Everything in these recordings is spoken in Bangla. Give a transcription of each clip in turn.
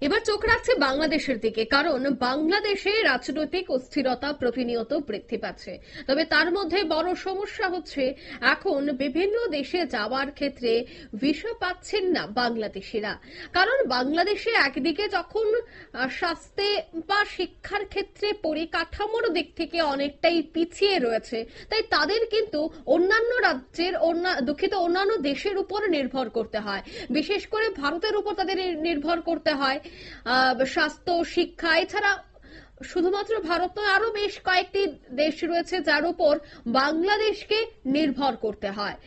এবার চোখ রাখছে বাংলাদেশের দিকে, কারণ বাংলাদেশে রাজনৈতিক অস্থিরতা প্রতিনিয়ত বৃদ্ধি পাচ্ছে। তবে তার মধ্যে বড় সমস্যা হচ্ছে এখন বিভিন্ন দেশে যাওয়ার ক্ষেত্রে ভিসা পাচ্ছেন না বাংলাদেশিরা। কারণ বাংলাদেশে একদিকে যখন স্বাস্থ্যে বা শিক্ষার ক্ষেত্রে পরিকাঠামোর দিক থেকে অনেকটাই পিছিয়ে রয়েছে, তাই তাদের কিন্তু অন্যান্য রাজ্যের অন্যান্য দেশের উপর নির্ভর করতে হয়, বিশেষ করে ভারতের উপর তাদের নির্ভর করতে হয় স্বাস্থ্য, শিক্ষা। এছাড়া শুধুমাত্র ভারত নয়, আরো বেশ কয়েকটি দেশ রয়েছে যার উপর বাংলাদেশকে নির্ভর করতে হয়।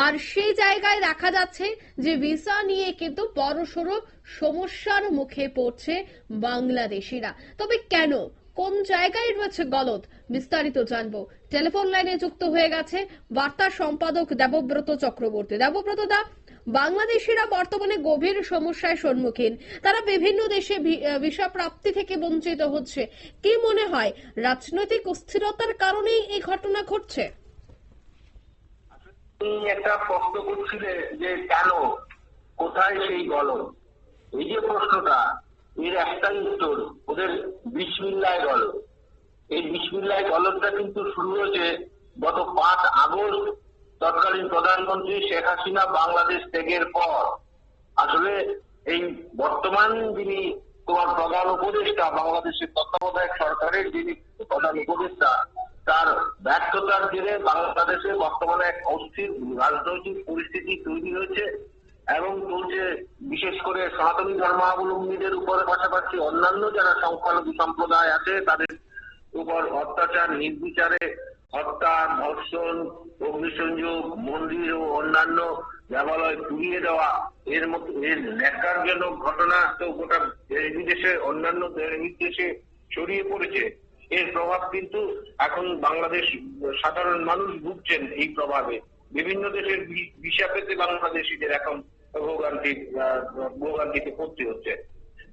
আর সেই জায়গায় দেখা যাচ্ছে যে ভিসা নিয়ে কিন্তু বড়সড় সমস্যার মুখে পড়ছে বাংলাদেশিরা। তবে কেন, কোন জায়গায় রয়েছে গলদ, বিস্তারিত জানবো। টেলিফোন লাইনে যুক্ত হয়ে গেছে বার্তা সম্পাদক দেবব্রত চক্রবর্তী। দেবব্রত দা, বাংলাদেশিরা বর্তমানে গভীর সমস্যার সম্মুখীন, তারা বিভিন্ন দেশে ভিসা প্রাপ্তি থেকে বঞ্চিত হচ্ছে। কি মনে হয়, রাজনৈতিক অস্থিরতার কারণেই এই ঘটনা ঘটছে? একটা প্রশ্ন করছিলে যে কেন, কোথায় সেই গলদ। এই যে প্রশ্নটা, এর একটাই উত্তর, ওদের বিসমিল্লায় গলদ। এই বিসমিল্লায় গলদটা কিন্তু শুরু হয়েছে গত 5 আগস্ট তৎকালীন প্রধানমন্ত্রী শেখ হাসিনা বাংলাদেশ ত্যাগের পর। আসলে এই বর্তমান যিনি তোমার প্রধান উপদেষ্টা, বাংলাদেশের তত্ত্বাবধায়ক সরকারের যিনি প্রধান উপদেষ্টা, তার ব্যর্থতার জেরে বাংলাদেশে বর্তমানে এক অস্থির রাজনৈতিক পরিস্থিতি তৈরি হয়েছে এবং চলছে। বিশেষ করে সনাতনী ধর্মাবলম্বীদের উপরে, পাশাপাশি অন্যান্য যারা সংখ্যালঘু সম্প্রদায় আছে তাদের উপর অত্যাচার, নির্বিচারে হত্যা, ধর্ষণ, অগ্নিসংযোগ, মন্দির ও অন্যান্য দেবালয় পুড়িয়ে দেওয়া, এর ন্যাক্কারজনক ঘটনা তো গোটা দেশ বিদেশে, অন্যান্য দেশে ছড়িয়ে পড়েছে। এর প্রভাব কিন্তু এখন বাংলাদেশ সাধারণ মানুষ ভুগছেন এই প্রভাবে। বিভিন্ন দেশের ভিসা পেতে বাংলাদেশিদের এখন ভোগান্তিতে পড়তে হচ্ছে।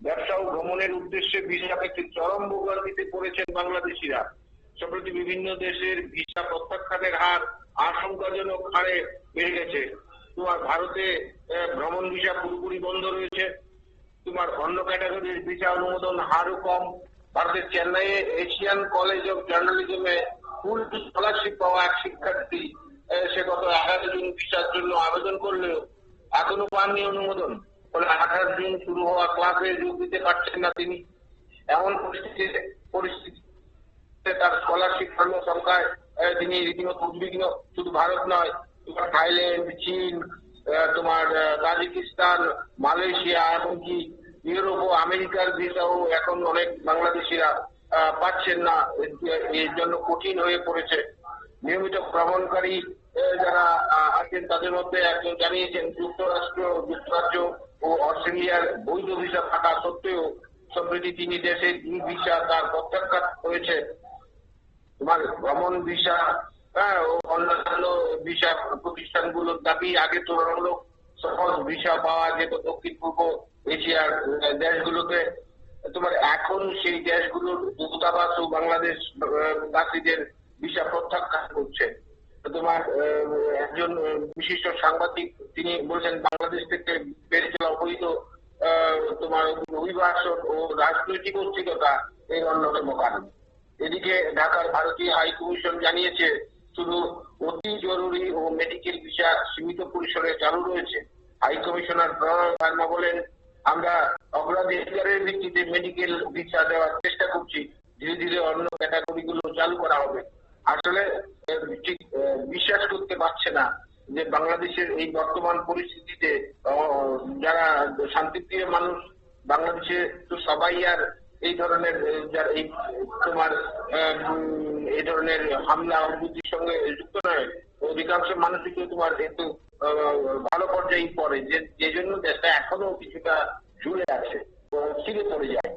ব্যবসা ও ভ্রমণের উদ্দেশ্যে ভিসা পেতে চরম ভোগান্তিতে পড়েছেন বাংলাদেশিরা। সম্প্রতি বিভিন্ন দেশের ভিসা প্রত্যাখ্যানের হার আশঙ্কাজনক হারে বেড়ে গেছে। তোমার ভারতে ভ্রমণ ভিসা পুরোপুরি বন্ধ রয়েছে। তোমার অন্য ক্যাটাগরির ভিসা অনুমোদন হারও কম। ভারতের চেন্নাইয়ে এশিয়ান কলেজ অফ জার্নালিজমে ফুল স্কলারশিপ পাওয়া এক শিক্ষার্থী, সে গত 11 জুন ভিসার জন্য আবেদন করলেও এখনো পাননি অনুমোদন। ফলে 18 জুন শুরু হওয়া ক্লাসে যোগ দিতে পারছেন না তিনি। এমন পরিস্থিতি তার স্কলারশিপ সংখ্যায় তিনি রীতিমতো উদ্বিগ্ন। শুধু ভারত নয়, তোমার থাইল্যান্ড, চীন, তোমার তাজিকিস্তান, মালয়েশিয়া, এমনকি ইউরোপ ও আমেরিকার ভিসাও এখন অনেক বাংলাদেশিরা পাচ্ছেন না। এর জন্য কঠিন হয়ে পড়েছে। নিয়মিত ভ্রমণকারী যারা আছেন তাদের মধ্যে একজন জানিয়েছেন, যুক্তরাজ্য ও অস্ট্রেলিয়ার বৈধ ভিসা থাকা সত্ত্বেও সম্প্রতি তিনি দেশের ভিসা তার প্রত্যাখ্যাত হয়েছে। তোমার ভ্রমণ ভিসা ও অন্যান্য ভিসা প্রতিষ্ঠানগুলোর দাবি আগে তুলনামূলক সহজ ভিসা পাওয়া যেত দক্ষিণ পূর্ব এশিয়ার দেশগুলোতে। তোমার এখন সেই দেশগুলোর দূতাবাস ও বাংলাদেশ বাসীদের ভিসা প্রত্যাখ্যান করছে। তোমার একজন বিশিষ্ট সাংবাদিক তিনি বলছেন, বাংলাদেশ থেকে বেড়ে চলা অবৈধ তোমার অভিবাসন ও রাজনৈতিক অস্থিরতা এর অন্যতম কারণ। এদিকে ঢাকার ভারতীয় হাই কমিশন জানিয়েছে, শুধু অতি জরুরি ও মেডিকেল ভিসা সীমিত পরিসরে চালু রয়েছে। হাই কমিশনার প্রণয় ভার্মা বলেন, আমরা অগ্রাধিকারের ভিত্তিতে মেডিকেল ভিসা দেওয়ার চেষ্টা করছি, ধীরে ধীরে অন্য ক্যাটাগরিগুলো চালু করা হবে। আসলে ঠিক বিশ্বাস করতে পারছে না যে বাংলাদেশের এই বর্তমান পরিস্থিতিতে যারা শান্তিপ্রিয় মানুষ বাংলাদেশে তো সবাই আর এই ধরনের এই তোমার এই ধরনের হামলা অভিবৃদ্ধির সঙ্গে যুক্ত নয়। অধিকাংশ মানুষই তো তোমার একটু ভালো পর্যায়ে পড়ে, যে জন্য দেশটা এখনো কিছুটা ঝুলে আছে, ছিঁড়ে পড়ে যায়।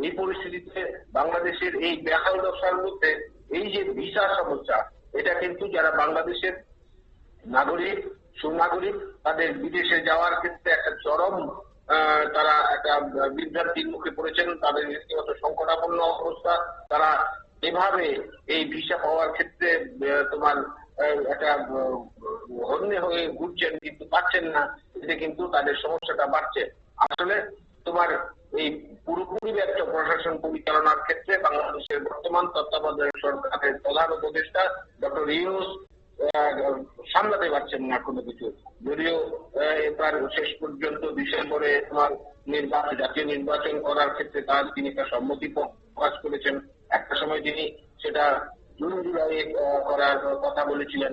এই পরিস্থিতিতে বাংলাদেশের এই বেহাল দশার মধ্যে এই যে ভিসা সমস্যা, এটা কিন্তু যারা বাংলাদেশের নাগরিক, সুনাগরিক, তাদের বিদেশে যাওয়ার ক্ষেত্রে একটা চরম তারা একটা বিভ্রান্তির মুখে পড়েছেন। তাদের রীতিমত সংকটাপন্ন অবস্থা। তারা এভাবে এই ভিসা পাওয়ার ক্ষেত্রে তোমার একটা হন্যে হয়ে ঘুরছেন, কিন্তু পাচ্ছেন না। এতে কিন্তু তাদের সমস্যাটা বাড়ছে। আসলে তোমার এই পুরোপুরি ব্যর্থ প্রশাসন পরিচালনার ক্ষেত্রে বাংলাদেশের বর্তমান তত্ত্বাবধায়ক সরকারের প্রধান উপদেষ্টা ডক্টর ইউনূস সামলাতে পারছেন না কোনো কিছু। যদিও এবার শেষ পর্যন্ত ডিসেম্বরে জাতীয় নির্বাচন করার ক্ষেত্রে তিনি একটা সম্মতি প্রকাশ করেছেন। একটা সময় তিনি সেটা জুন জুলাই করার কথা বলেছিলেন।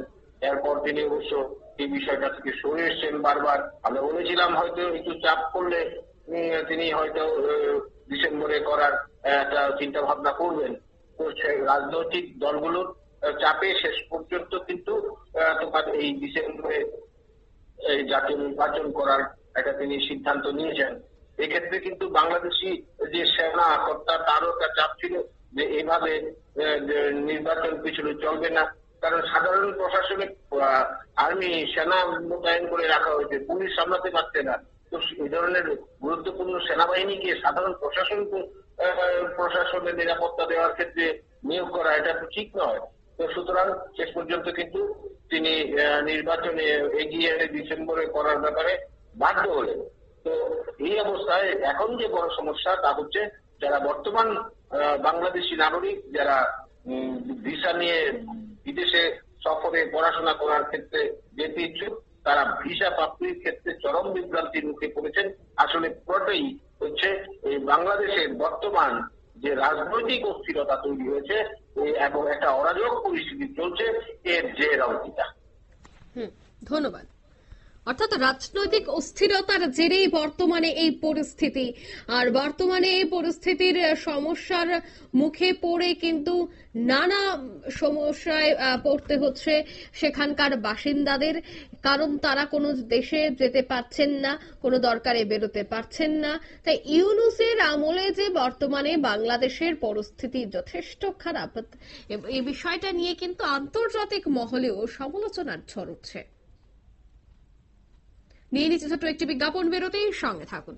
এরপর তিনি অবশ্য এই বিষয়টা থেকে সরে এসছেন বারবার। আমরা বলেছিলাম হয়তো একটু চাপ করলে তিনি হয়তো ডিসেম্বরে করার একটা চিন্তা ভাবনা করবেন। তো রাজনৈতিক দলগুলোর চাপে শেষ পর্যন্ত কিন্তু তোমার এই ডিসেম্বরে এই জাতীয় নির্বাচন করার একটা তিনি সিদ্ধান্ত নিয়েছেন। এক্ষেত্রে কিন্তু বাংলাদেশি যে সেনা কর্তা তারও একটা চাপ ছিল যে এইভাবে নির্বাচন পিছনে চলবে না, কারণ সাধারণ প্রশাসনিক আর্মি সেনা মোতায়েন করে রাখা হয়েছে, পুলিশ সামলাতে পারছে না। তো এই ধরনের গুরুত্বপূর্ণ সেনাবাহিনীকে সাধারণ প্রশাসনের নিরাপত্তা দেওয়ার ক্ষেত্রে নিয়োগ করা এটা তো ঠিক নয়। তো সুতরাং শেষ পর্যন্ত কিন্তু তিনি নির্বাচনে এগিয়ে ডিসেম্বরে করার ব্যাপারে বাধ্য হলেন। তো এই অবস্থায় এখন যে বড় সমস্যা তা হচ্ছে যারা বর্তমান বাংলাদেশি নাগরিক, যারা ভিসা নিয়ে বিদেশে সফরে পড়াশোনা করার ক্ষেত্রে যেতে ইচ্ছুক, তারা ভিসা প্রাপ্তির ক্ষেত্রে চরম বিভ্রান্তির মুখে পড়েছেন। আসলে পুরোটাই হচ্ছে এই বাংলাদেশের বর্তমান যে রাজনৈতিক অস্থিরতা তৈরি হয়েছে এবং একটা অরাজক পরিস্থিতি চলছে, এর যে রাজনীতিটা। ধন্যবাদ। অর্থাৎ রাজনৈতিক অস্থিরতার জেরেই বর্তমানে এই পরিস্থিতি, আর বর্তমানে এই পরিস্থিতির সমস্যার মুখে পড়ে কিন্তু নানা সমস্যায় পড়তে হচ্ছে সেখানকার বাসিন্দাদের। কারণ তারা কোনো দেশে যেতে পারছেন না, কোনো দরকারে বেরোতে পারছেন না। তাই ইউনূসের আমলে যে বর্তমানে বাংলাদেশের পরিস্থিতি যথেষ্ট খারাপ, এই বিষয়টা নিয়ে কিন্তু আন্তর্জাতিক মহলেও সমালোচনার ঝড় উঠছে। নিয়ে নিচ্ছে ছোট্ট একটি বিজ্ঞাপন, বিরতির সঙ্গে থাকুন।